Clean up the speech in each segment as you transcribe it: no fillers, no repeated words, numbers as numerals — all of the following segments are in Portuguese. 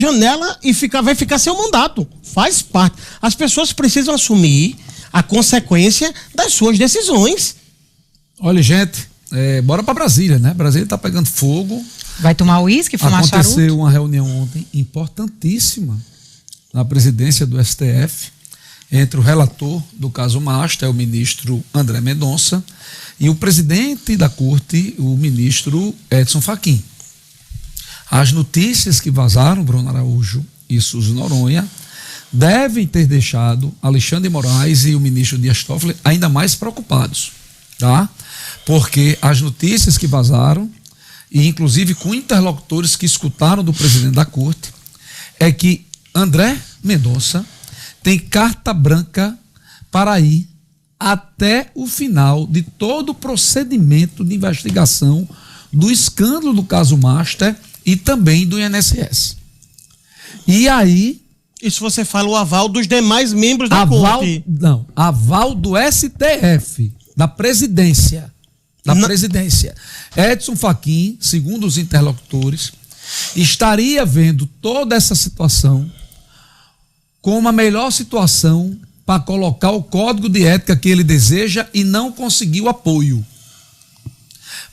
janela e vai ficar sem o mandato. Faz parte. As pessoas precisam assumir a consequência das suas decisões. Olha, gente, bora pra Brasília, né? Brasília tá pegando fogo. Vai tomar uísque, fumar charuto? Aconteceu uma reunião ontem importantíssima na presidência do STF entre o relator do caso Master, o ministro André Mendonça, e o presidente da corte, o ministro Edson Fachin. As notícias que vazaram, Bruno Araújo e Suzy Noronha, devem ter deixado Alexandre de Moraes e o ministro Dias Toffoli ainda mais preocupados, tá? Porque as notícias que vazaram, e inclusive com interlocutores que escutaram do presidente da corte, é que André Mendonça tem carta branca para ir até o final de todo o procedimento de investigação do escândalo do caso Master e também do INSS. E aí... Isso você fala o aval dos demais membros da corte. Não, aval do STF, da presidência. Edson Fachin, segundo os interlocutores, estaria vendo toda essa situação como a melhor situação para colocar o código de ética que ele deseja e não conseguiu apoio.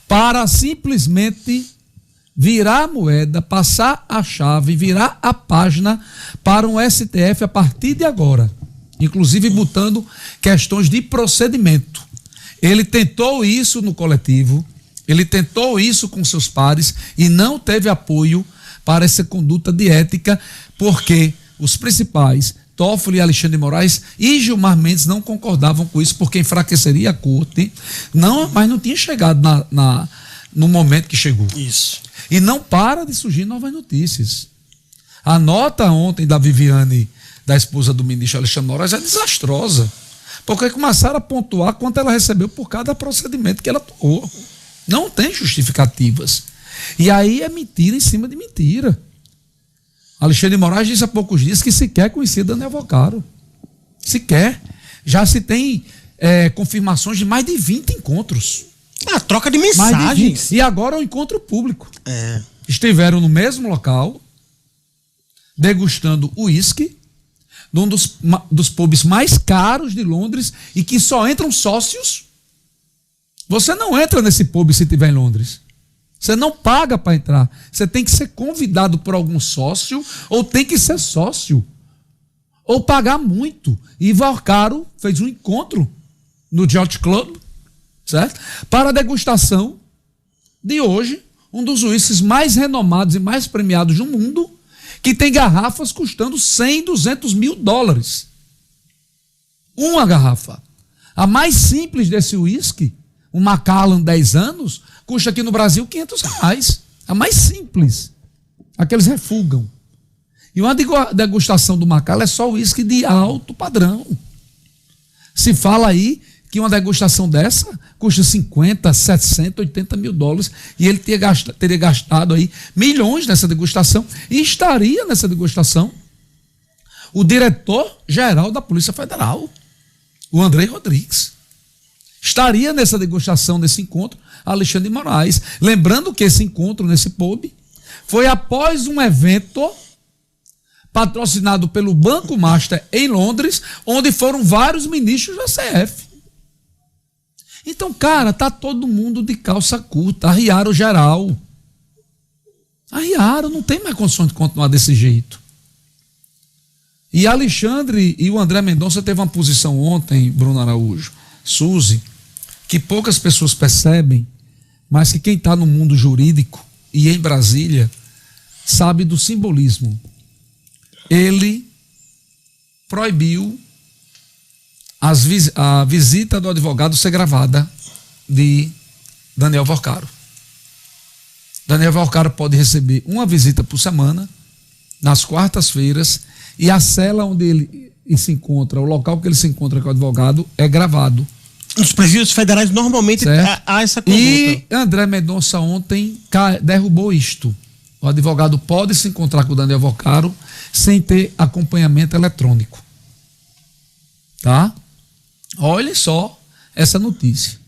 Para simplesmente virar a moeda, passar a chave, virar a página para um STF a partir de agora. Inclusive botando questões de procedimento. Ele tentou isso no coletivo, ele tentou isso com seus pares e não teve apoio para essa conduta de ética, porque os principais, Toffoli e Alexandre de Moraes e Gilmar Mendes, não concordavam com isso, porque enfraqueceria a corte, mas não tinha chegado no momento que chegou. Isso. E não para de surgir novas notícias. A nota ontem da Viviane, da esposa do ministro Alexandre de Moraes, é desastrosa. Porque começaram a pontuar quanto ela recebeu por cada procedimento que ela tomou. Não tem justificativas. E aí é mentira em cima de mentira. Alexandre de Moraes disse há poucos dias que sequer conhecia Daniel Vocaro. Sequer. Já se tem confirmações de mais de 20 encontros. Troca de mensagens. E agora o encontro público. É. Estiveram no mesmo local, degustando uísque, num dos pubs mais caros de Londres e que só entram sócios. Você não entra nesse pub se estiver em Londres. Você não paga para entrar. Você tem que ser convidado por algum sócio ou tem que ser sócio. Ou pagar muito. E Vocaro fez um encontro no Yacht Club, certo? Para a degustação de hoje, um dos uísques mais renomados e mais premiados do mundo, que tem garrafas custando 100, 200 mil dólares. Uma garrafa. A mais simples desse uísque, um Macallan 10 anos, custa aqui no Brasil R$500. A mais simples. Aqueles refugam. E uma degustação do Macallan é só uísque de alto padrão. Se fala aí que uma degustação dessa custa 50, 700, 80 mil dólares e ele teria gastado aí milhões nessa degustação e estaria nessa degustação o diretor-geral da Polícia Federal, o André Rodrigues. Estaria nessa degustação, nesse encontro, Alexandre de Moraes. Lembrando que esse encontro nesse pub foi após um evento patrocinado pelo Banco Master em Londres, onde foram vários ministros da CF. Então, cara, tá todo mundo de calça curta, arriaram geral. Arriaram, não tem mais condições de continuar desse jeito. E Alexandre e o André Mendonça teve uma posição ontem, Bruno Araújo, Suzy, que poucas pessoas percebem, mas que quem está no mundo jurídico e em Brasília sabe do simbolismo. Ele proibiu a visita do advogado ser gravada de Daniel Vocaro. Daniel Vocaro pode receber uma visita por semana, nas quartas-feiras, e a cela onde ele se encontra, o local que ele se encontra com o advogado, é gravado. Nos presídios federais normalmente há essa conduta. E André Mendonça ontem derrubou isto. O advogado pode se encontrar com o Daniel Vocaro sem ter acompanhamento eletrônico. Tá? Olhe só essa notícia.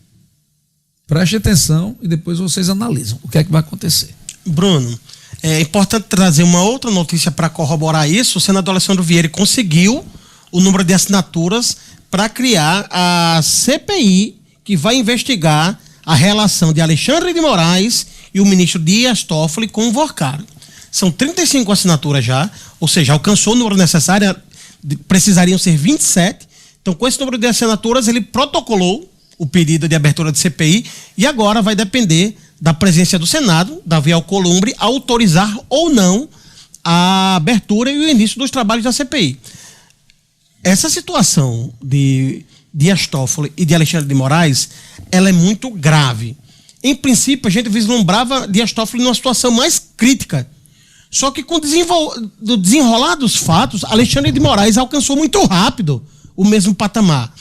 Preste atenção e depois vocês analisam o que é que vai acontecer. Bruno, É importante trazer uma outra notícia para corroborar isso. O senador Alessandro Vieira conseguiu o número de assinaturas para criar a CPI que vai investigar a relação de Alexandre de Moraes e o ministro Dias Toffoli com o Worcaro. São 35 assinaturas já, ou seja, alcançou o número necessário, precisariam ser 27. Então, com esse número de assinaturas, ele protocolou o pedido de abertura de CPI e agora vai depender da presença do Senado, Davi Alcolumbre, autorizar ou não a abertura e o início dos trabalhos da CPI. Essa situação de Dias Toffoli e de Alexandre de Moraes, ela é muito grave. Em princípio, a gente vislumbrava Dias Toffoli numa situação mais crítica. Só que com o desenrolar dos fatos, Alexandre de Moraes alcançou muito rápido o mesmo patamar.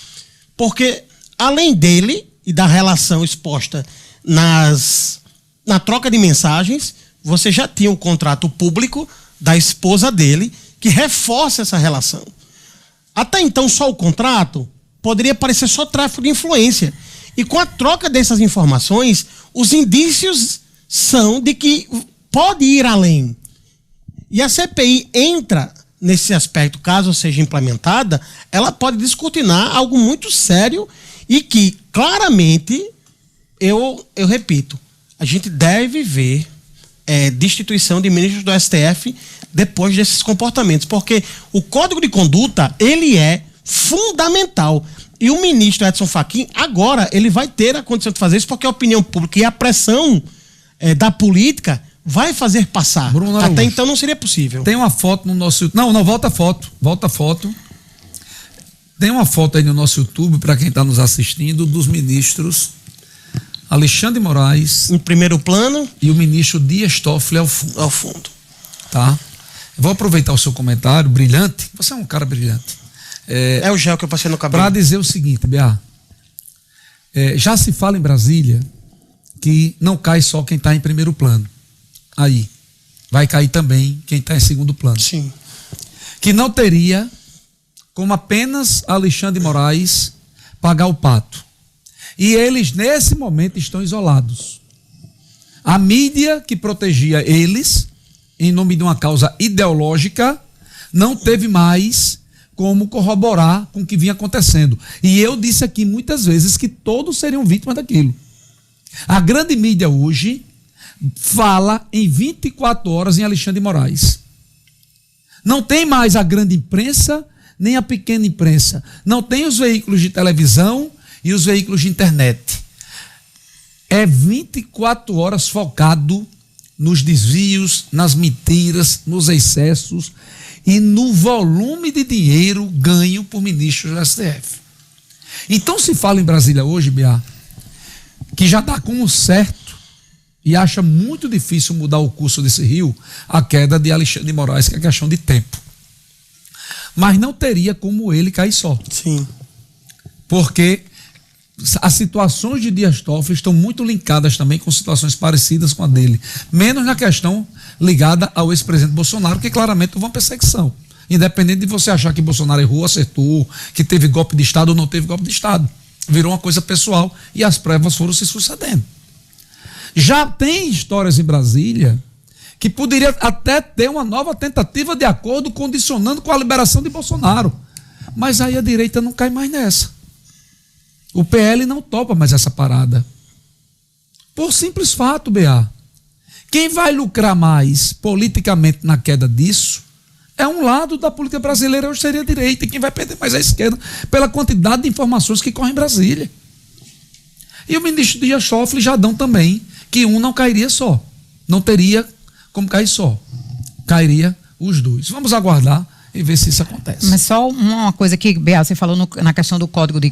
Porque, além dele e da relação exposta na troca de mensagens, você já tinha um contrato público da esposa dele que reforça essa relação. Até então, só o contrato poderia parecer só tráfico de influência. E com a troca dessas informações, os indícios são de que pode ir além. E a CPI entra nesse aspecto, caso seja implementada, ela pode descortinar algo muito sério e que, claramente, eu repito, a gente deve ver destituição de ministros do STF depois desses comportamentos, porque o Código de Conduta, ele é fundamental. E o ministro Edson Fachin, agora, ele vai ter a condição de fazer isso, porque a opinião pública e a pressão da política vai fazer passar. Bruno Até Araújo, então não seria possível. Tem uma foto no nosso... Não, volta a foto. Tem uma foto aí no nosso YouTube, para quem está nos assistindo, dos ministros Alexandre de Moraes... Em primeiro plano. E o ministro Dias Toffoli ao fundo. Tá? Eu vou aproveitar o seu comentário brilhante. Você é um cara brilhante. É o gel que eu passei no cabelo. Para dizer o seguinte, Bea, já se fala em Brasília que não cai só quem está em primeiro plano. Aí, vai cair também quem está em segundo plano. Sim. Que não teria como apenas Alexandre de Moraes pagar o pato. E eles, nesse momento, estão isolados. A mídia que protegia eles, em nome de uma causa ideológica, não teve mais como corroborar com o que vinha acontecendo. E eu disse aqui muitas vezes que todos seriam vítimas daquilo. A grande mídia hoje fala em 24 horas em Alexandre de Moraes. Não tem mais a grande imprensa, nem a pequena imprensa. Não tem os veículos de televisão e os veículos de internet. É 24 horas focado nos desvios, nas mentiras, nos excessos e no volume de dinheiro ganho por ministros do STF. Então se fala em Brasília hoje, Bea, que já está como certo e acha muito difícil mudar o curso desse rio, a queda de Alexandre de Moraes, que é questão de tempo. Mas não teria como ele cair só. Sim. Porque as situações de Dias Toffoli estão muito linkadas também com situações parecidas com a dele. Menos na questão ligada ao ex-presidente Bolsonaro, que claramente houve uma perseguição. Independente de você achar que Bolsonaro errou, acertou, que teve golpe de Estado ou não teve golpe de Estado. Virou uma coisa pessoal e as provas foram se sucedendo. Já tem histórias em Brasília que poderia até ter uma nova tentativa de acordo condicionando com a liberação de Bolsonaro. Mas aí a direita não cai mais nessa. O PL não topa mais essa parada. Por simples fato, Bea. Quem vai lucrar mais politicamente na queda disso é um lado da política brasileira, hoje seria a direita. E quem vai perder mais é a esquerda pela quantidade de informações que correm em Brasília. E o ministro Dias Toffoli já dão também que um não cairia só. Não teria como cair só. Cairia os dois. Vamos aguardar e ver se isso acontece. Mas só uma coisa que, Bea, você falou na questão do Código de